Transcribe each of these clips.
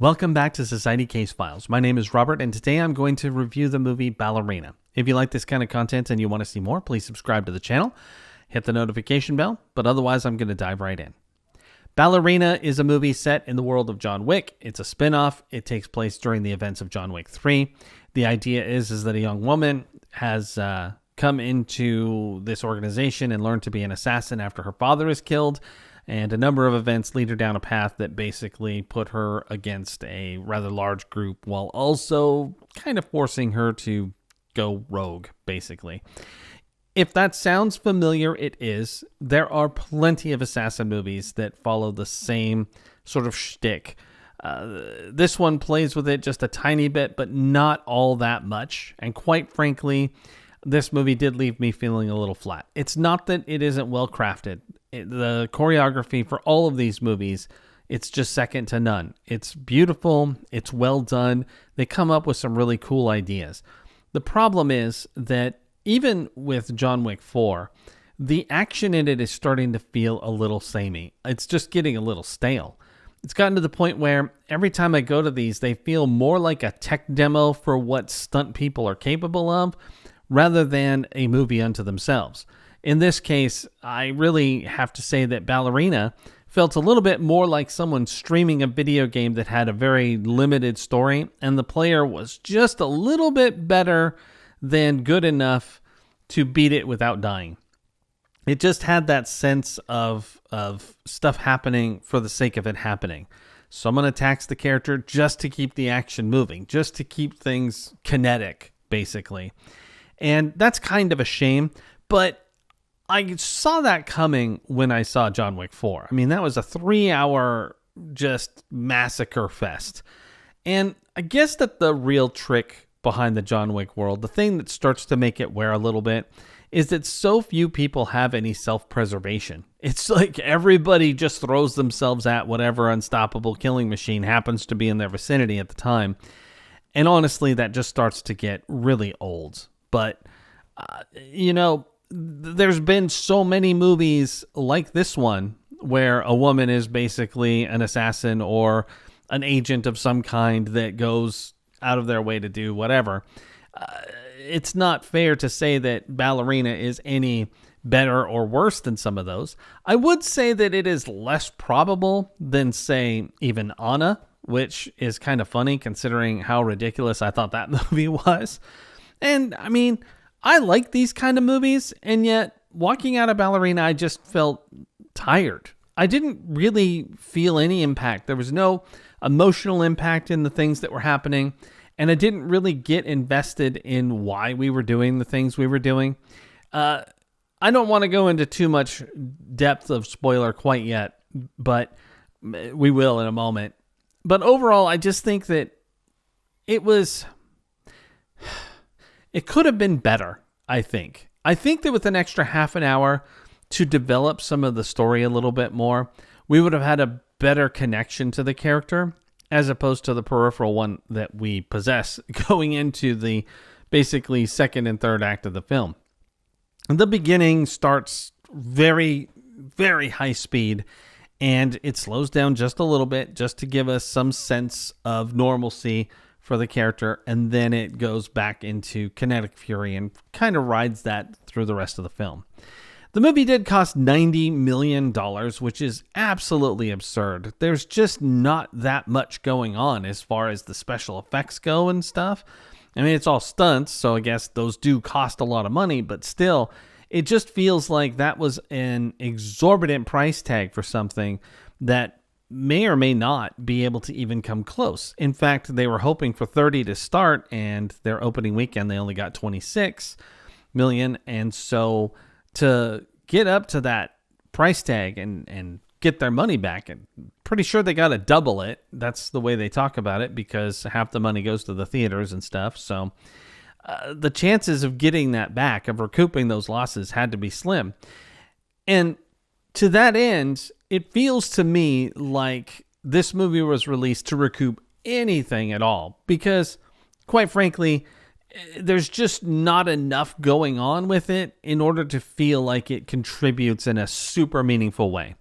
Welcome back to Society Case Files. My name is Robert, and today I'm going to review the movie Ballerina. If you like this kind of content and you want to see more, please subscribe to the channel, hit the notification bell, but otherwise I'm going to dive right in. Ballerina is a movie set in the world of John Wick. It's a spin-off. It takes place during the events of John Wick 3. The idea is that a young woman has come into this organization and learned to be an assassin after her father is killed, and a number of events lead her down a path that basically put her against a rather large group while also kind of forcing her to go rogue, basically. If that sounds familiar, it is. There are plenty of assassin movies that follow the same sort of shtick. This one plays with it just a tiny bit, but not all that much. And quite frankly, this movie did leave me feeling a little flat. It's not that it isn't well crafted. The choreography for all of these movies, it's just second to none. It's beautiful. It's well done. They come up with some really cool ideas. The problem is that even with John Wick 4, the action in it is starting to feel a little samey. It's just getting a little stale. It's gotten to the point where every time I go to these, they feel more like a tech demo for what stunt people are capable of rather than a movie unto themselves. In this case, I really have to say that Ballerina felt a little bit more like someone streaming a video game that had a very limited story, and the player was just a little bit better than good enough to beat it without dying. It just had that sense of stuff happening for the sake of it happening. Someone attacks the character just to keep the action moving, just to keep things kinetic, basically. And that's kind of a shame, but I saw that coming when I saw John Wick 4. I mean, that was a 3-hour just massacre fest. And I guess that the real trick behind the John Wick world, the thing that starts to make it wear a little bit, is that so few people have any self-preservation. It's like everybody just throws themselves at whatever unstoppable killing machine happens to be in their vicinity at the time. And honestly, that just starts to get really old. But, there's been so many movies like this one where a woman is basically an assassin or an agent of some kind that goes out of their way to do whatever. It's not fair to say that Ballerina is any better or worse than some of those. I would say that it is less probable than, say, even Anna, which is kind of funny considering how ridiculous I thought that movie was. And, I mean, I like these kind of movies, and yet walking out of Ballerina, I just felt tired. I didn't really feel any impact. There was no emotional impact in the things that were happening, and I didn't really get invested in why we were doing the things we were doing. I don't want to go into too much depth of spoiler quite yet, but we will in a moment. But overall, I just think that it could have been better, I think. I think that with an extra half an hour to develop some of the story a little bit more, we would have had a better connection to the character as opposed to the peripheral one that we possess going into the basically second and third act of the film. The beginning starts very, very high speed, and it slows down just a little bit just to give us some sense of normalcy for the character, and then it goes back into kinetic fury and kind of rides that through the rest of the film. The movie did cost $90 million, which is absolutely absurd. There's just not that much going on as far as the special effects go and stuff. I mean, it's all stunts, so I guess those do cost a lot of money, but still, it just feels like that was an exorbitant price tag for something that may or may not be able to even come close. In fact, they were hoping for 30 to start, and their opening weekend, they only got 26 million. And so to get up to that price tag and get their money back, and pretty sure they got to double it. That's the way they talk about it, because half the money goes to the theaters and stuff. So the chances of getting that back, of recouping those losses, had to be slim. And to that end, it feels to me like this movie was released to recoup anything at all, because, quite frankly, there's just not enough going on with it in order to feel like it contributes in a super meaningful way.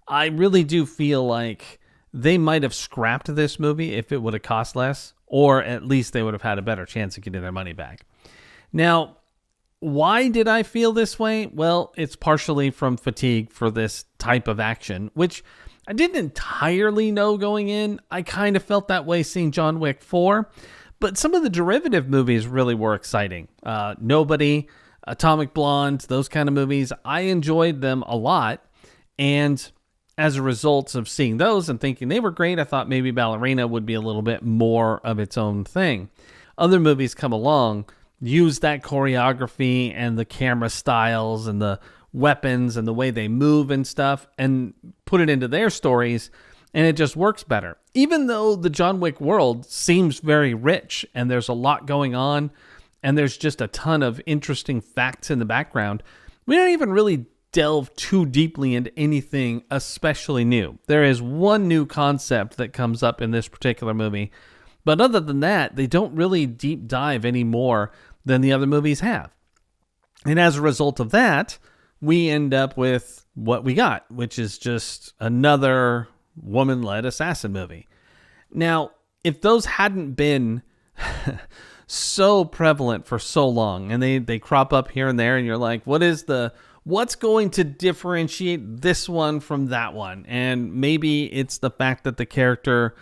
I really do feel like they might have scrapped this movie if it would have cost less, or at least they would have had a better chance of getting their money back. Now, why did I feel this way? Well, it's partially from fatigue for this type of action, which I didn't entirely know going in. I kind of felt that way seeing John Wick 4, but some of the derivative movies really were exciting. Nobody, Atomic Blonde, those kind of movies, I enjoyed them a lot, and as a result of seeing those and thinking they were great, I thought maybe Ballerina would be a little bit more of its own thing. Other movies come along, use that choreography and the camera styles and the weapons and the way they move and stuff and put it into their stories, and it just works better. Even though the John Wick world seems very rich and there's a lot going on and there's just a ton of interesting facts in the background, we don't even really delve too deeply into anything especially new. There is one new concept that comes up in this particular movie, but other than that, they don't really deep dive any more than the other movies have. And as a result of that, we end up with what we got, which is just another woman-led assassin movie. Now, if those hadn't been so prevalent for so long, and they crop up here and there, and you're like, what's going to differentiate this one from that one? And maybe it's the fact that the character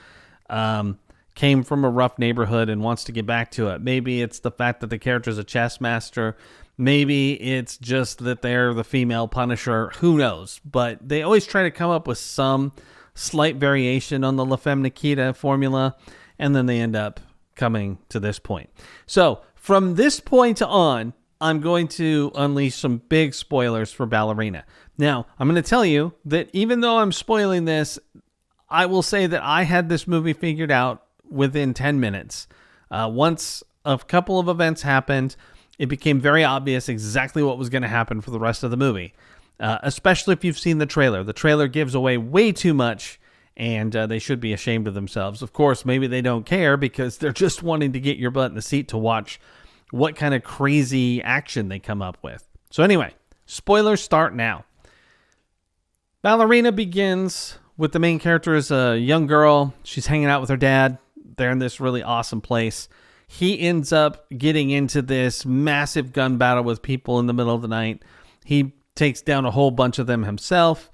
came from a rough neighborhood and wants to get back to it. Maybe it's the fact that the character's a chess master. Maybe it's just that they're the female Punisher. Who knows? But they always try to come up with some slight variation on the La Femme Nikita formula, and then they end up coming to this point. So from this point on, I'm going to unleash some big spoilers for Ballerina. Now, I'm going to tell you that even though I'm spoiling this, I will say that I had this movie figured out within 10 minutes. Once a couple of events happened, it became very obvious exactly what was going to happen for the rest of the movie, especially if you've seen the trailer. The trailer gives away way too much, and they should be ashamed of themselves. Of course, maybe they don't care because they're just wanting to get your butt in the seat to watch what kind of crazy action they come up with. So anyway, spoilers start now. Ballerina begins with the main character as a young girl. She's hanging out with her dad. They're in this really awesome place. He ends up getting into this massive gun battle with people in the middle of the night. He takes down a whole bunch of them himself.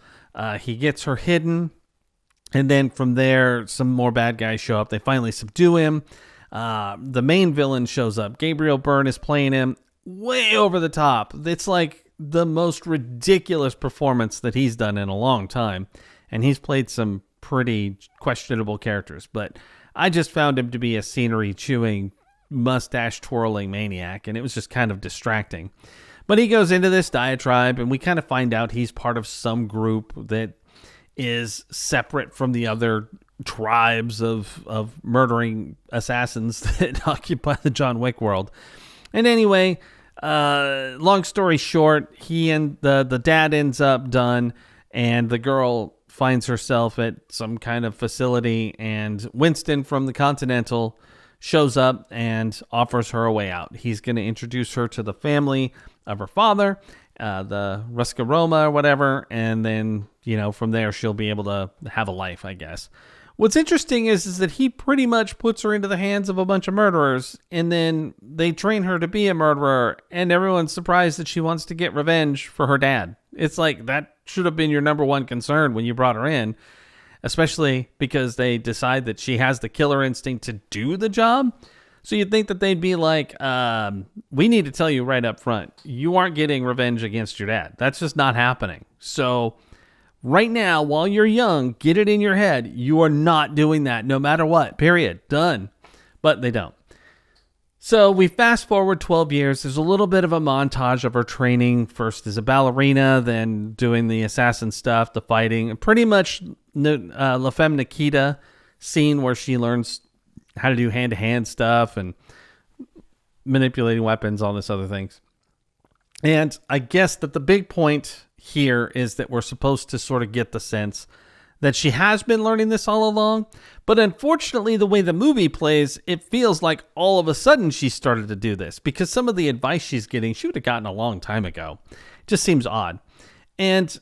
He gets her hidden. And then from there, some more bad guys show up. They finally subdue him. The main villain shows up. Gabriel Byrne is playing him way over the top. It's like the most ridiculous performance that he's done in a long time. And he's played some pretty questionable characters. But I just found him to be a scenery-chewing, mustache-twirling maniac, and it was just kind of distracting. But he goes into this diatribe, and we kind of find out he's part of some group that is separate from the other tribes of murdering assassins that occupy the John Wick world. And anyway, long story short, he and the dad ends up done, and the girl finds herself at some kind of facility, and Winston from the Continental shows up and offers her a way out. He's going to introduce her to the family of her father, the Ruscaroma or whatever, and then, from there she'll be able to have a life, I guess. What's interesting is that he pretty much puts her into the hands of a bunch of murderers, and then they train her to be a murderer, and everyone's surprised that she wants to get revenge for her dad. It's like, that should have been your number one concern when you brought her in, especially because they decide that she has the killer instinct to do the job. So you'd think that they'd be like, we need to tell you right up front, you aren't getting revenge against your dad. That's just not happening. So right now, while you're young, get it in your head. You are not doing that no matter what, period. Done. But they don't. So we fast forward 12 years. There's a little bit of a montage of her training. First as a ballerina, then doing the assassin stuff, the fighting. Pretty much La Femme Nikita scene where she learns how to do hand-to-hand stuff and manipulating weapons, all this other things. And I guess that the big point here is that we're supposed to sort of get the sense that she has been learning this all along. But unfortunately, the way the movie plays, it feels like all of a sudden she started to do this, because some of the advice she's getting, she would have gotten a long time ago. It just seems odd. And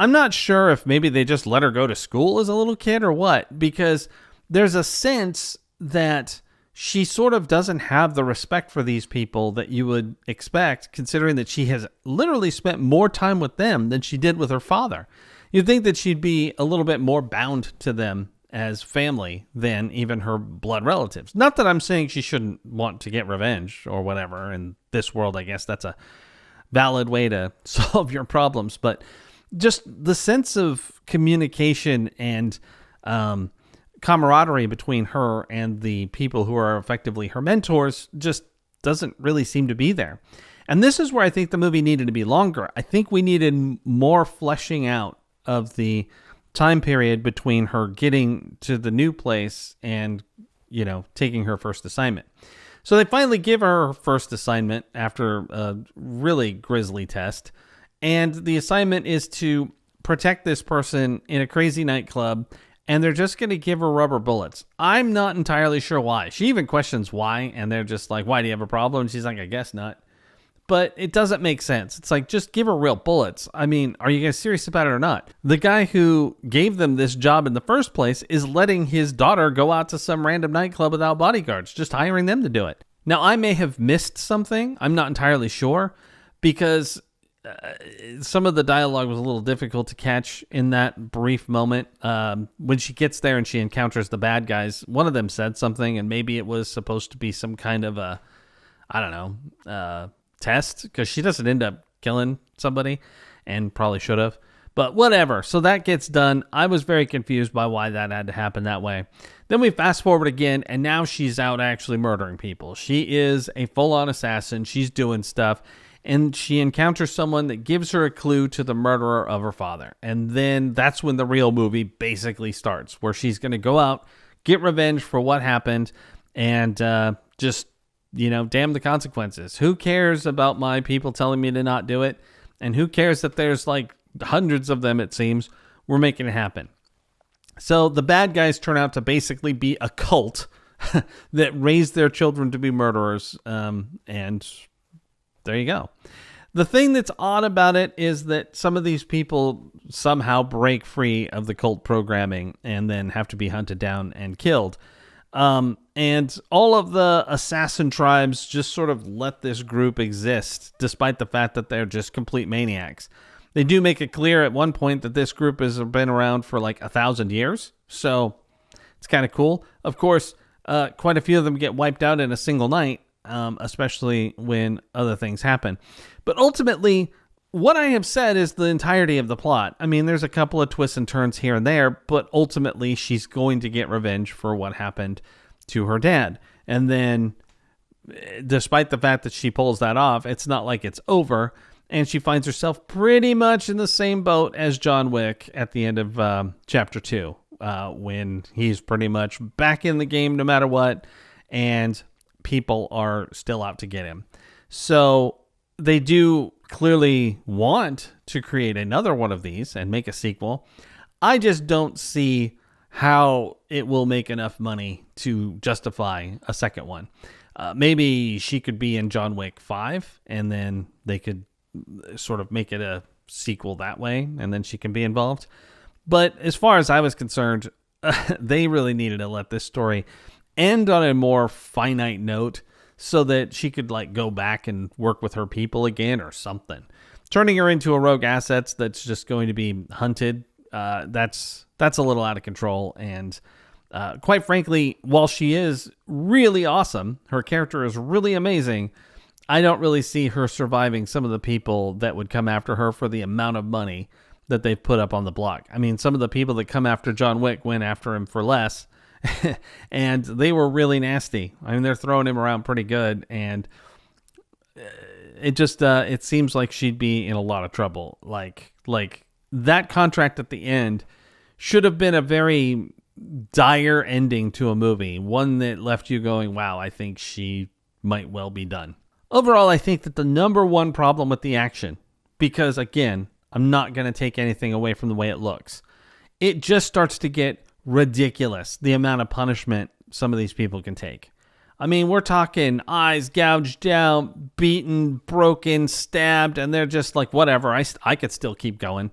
I'm not sure if maybe they just let her go to school as a little kid or what, because there's a sense that she sort of doesn't have the respect for these people that you would expect, considering that she has literally spent more time with them than she did with her father. You'd think that she'd be a little bit more bound to them as family than even her blood relatives. Not that I'm saying she shouldn't want to get revenge or whatever. In this world, I guess that's a valid way to solve your problems, but just the sense of communication and camaraderie between her and the people who are effectively her mentors just doesn't really seem to be there. And this is where I think the movie needed to be longer. I think we needed more fleshing out of the time period between her getting to the new place and, taking her first assignment. So they finally give her first assignment after a really grisly test. And the assignment is to protect this person in a crazy nightclub, and they're just going to give her rubber bullets. I'm not entirely sure why. She even questions why, and they're just like, why do you have a problem? And she's like, I guess not. But it doesn't make sense. It's like, just give her real bullets. I mean, are you guys serious about it or not? The guy who gave them this job in the first place is letting his daughter go out to some random nightclub without bodyguards, just hiring them to do it. Now, I may have missed something. I'm not entirely sure, because some of the dialogue was a little difficult to catch in that brief moment. When she gets there and she encounters the bad guys, one of them said something, and maybe it was supposed to be some kind of a, test, because she doesn't end up killing somebody, and probably should have. But whatever. So that gets done. I was very confused by why that had to happen that way. Then we fast forward again, and now she's out actually murdering people. She is a full-on assassin. She's doing stuff. And she encounters someone that gives her a clue to the murderer of her father. And then that's when the real movie basically starts, where she's going to go out, get revenge for what happened, and just, damn the consequences. Who cares about my people telling me to not do it? And who cares that there's like hundreds of them, it seems? We're making it happen. So the bad guys turn out to basically be a cult that raised their children to be murderers, and there you go. The thing that's odd about it is that some of these people somehow break free of the cult programming and then have to be hunted down and killed. And all of the assassin tribes just sort of let this group exist, despite the fact that they're just complete maniacs. They do make it clear at one point that this group has been around for like 1,000 years. So it's kind of cool. Of course, quite a few of them get wiped out in a single night. Especially when other things happen. But ultimately, what I have said is the entirety of the plot. I mean, there's a couple of twists and turns here and there, but ultimately she's going to get revenge for what happened to her dad. And then, despite the fact that she pulls that off, it's not like it's over. And she finds herself pretty much in the same boat as John Wick at the end of Chapter 2, when he's pretty much back in the game no matter what, and people are still out to get him. So they do clearly want to create another one of these and make a sequel. I just don't see how it will make enough money to justify a second one. Maybe she could be in John Wick 5, and then they could sort of make it a sequel that way, and then she can be involved. But as far as I was concerned, they really needed to let this story end on a more finite note so that she could like go back and work with her people again or something. Turning her into a rogue asset that's just going to be hunted, that's a little out of control. And quite frankly, while she is really awesome, her character is really amazing, I don't really see her surviving some of the people that would come after her for the amount of money that they've put up on the block. I mean, some of the people that come after John Wick went after him for less, and they were really nasty. I mean, they're throwing him around pretty good, and it just it seems like she'd be in a lot of trouble. Like that contract at the end should have been a very dire ending to a movie, one that left you going, wow, I think she might well be done. Overall, I think that the number one problem with the action, because again, I'm not going to take anything away from the way it looks, it just starts to get ridiculous, the amount of punishment some of these people can take. I mean, we're talking eyes gouged out, beaten, broken, stabbed, and they're just like, whatever, I could still keep going.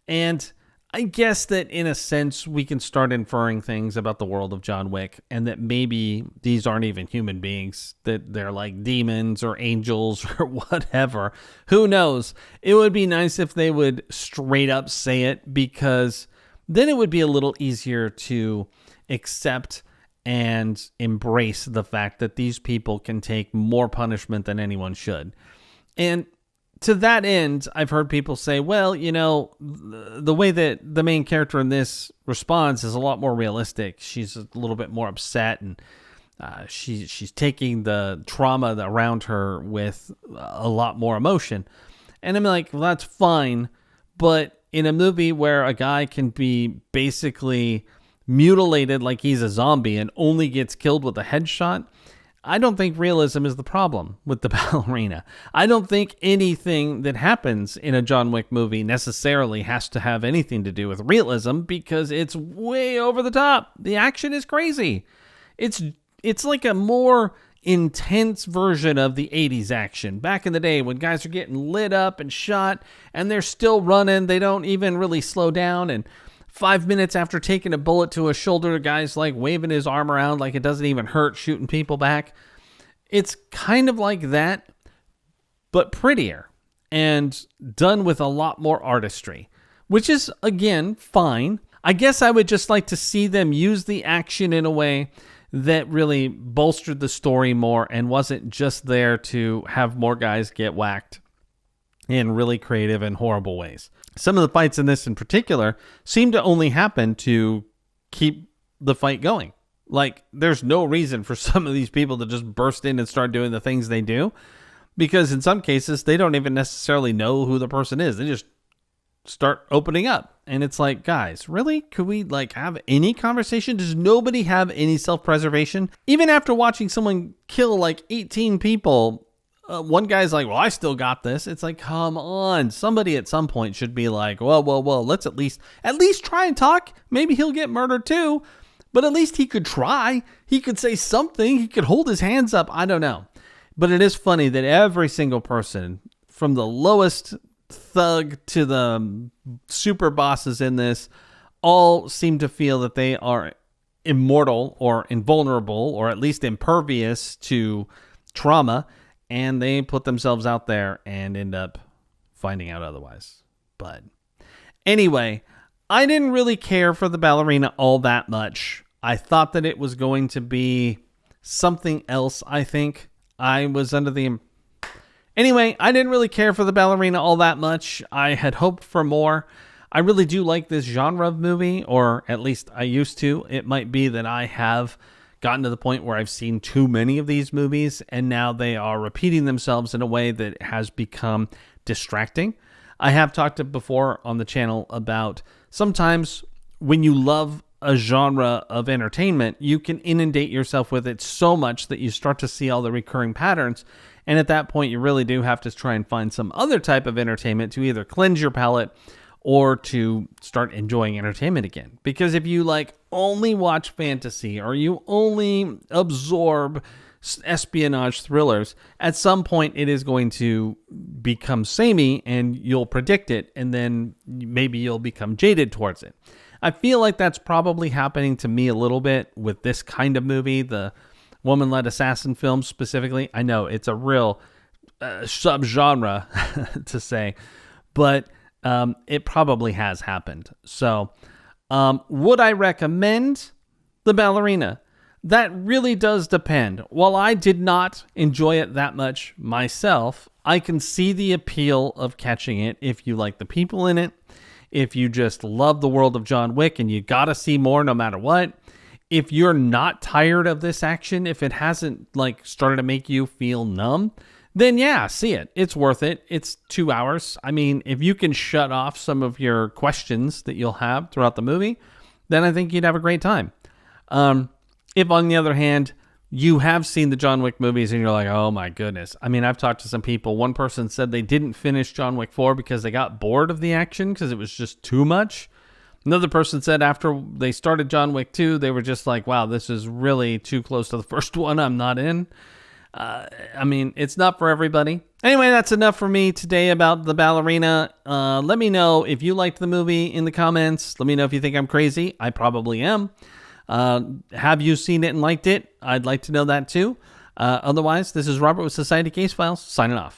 And I guess that in a sense, we can start inferring things about the world of John Wick, and that maybe these aren't even human beings, that they're like demons or angels or whatever. Who knows? It would be nice if they would straight up say it, because then it would be a little easier to accept and embrace the fact that these people can take more punishment than anyone should. And to that end, I've heard people say, well, you know, the way that the main character in this responds is a lot more realistic. She's a little bit more upset, and she's taking the trauma around her with a lot more emotion. And I'm like, well, that's fine. But in a movie where a guy can be basically mutilated like he's a zombie and only gets killed with a headshot, I don't think realism is the problem with the Ballerina. I don't think anything that happens in a John Wick movie necessarily has to have anything to do with realism, because it's way over the top. The action is crazy. It's like a more intense version of the 80s action. Back in the day when guys are getting lit up and shot and they're still running, they don't even really slow down, and 5 minutes after taking a bullet to a shoulder, the guy's like waving his arm around like it doesn't even hurt, shooting people back. It's kind of like that, but prettier and done with a lot more artistry, which is, again, fine. I guess I would just like to see them use the action in a way that really bolstered the story more and wasn't just there to have more guys get whacked in really creative and horrible ways. Some of the fights in this in particular seem to only happen to keep the fight going. Like, there's no reason for some of these people to just burst in and start doing the things they do, because in some cases, they don't even necessarily know who the person is. They just start opening up. And it's like, guys, really? Could we have any conversation? Does nobody have any self-preservation? Even after watching someone kill 18 people, one guy's like, well, I still got this. It's like, come on. Somebody at some point should be like, well, let's at least try and talk. Maybe he'll get murdered too, but at least he could try. He could say something. He could hold his hands up. I don't know. But it is funny that every single person, from the lowest thug to the super bosses in this, all seem to feel that they are immortal or invulnerable, or at least impervious to trauma. And they put themselves out there and end up finding out otherwise. But anyway, I didn't really care for the Ballerina all that much. I thought that it was going to be something else, I think. I was under the... Anyway, I didn't really care for the Ballerina all that much. I had hoped for more. I really do like this genre of movie, or at least I used to. It might be that I have gotten to the point where I've seen too many of these movies, and now they are repeating themselves in a way that has become distracting. I have talked before on the channel about sometimes when you love a genre of entertainment, you can inundate yourself with it so much that you start to see all the recurring patterns. And at that point, you really do have to try and find some other type of entertainment to either cleanse your palate or to start enjoying entertainment again. Because if you only watch fantasy, or you only absorb espionage thrillers, at some point it is going to become samey and you'll predict it, and then maybe you'll become jaded towards it. I feel like that's probably happening to me a little bit with this kind of movie, the woman-led assassin films specifically. I know it's a real subgenre to say, but it probably has happened. So would I recommend the Ballerina? That really does depend. While I did not enjoy it that much myself, I can see the appeal of catching it if you like the people in it, if you just love the world of John Wick and you gotta see more no matter what. If you're not tired of this action, if it hasn't started to make you feel numb, then yeah, see it. It's worth it. It's 2 hours. I mean, if you can shut off some of your questions that you'll have throughout the movie, then I think you'd have a great time. If, on the other hand, you have seen the John Wick movies and you're like, oh my goodness. I mean, I've talked to some people. One person said they didn't finish John Wick 4 because they got bored of the action because it was just too much. Another person said after they started John Wick 2, they were just like, wow, this is really too close to the first one. I'm not in. I mean, it's not for everybody. Anyway, that's enough for me today about the Ballerina. Let me know if you liked the movie in the comments. Let me know if you think I'm crazy. I probably am. Have you seen it and liked it? I'd like to know that too. Otherwise, this is Robert with Society Case Files, signing off.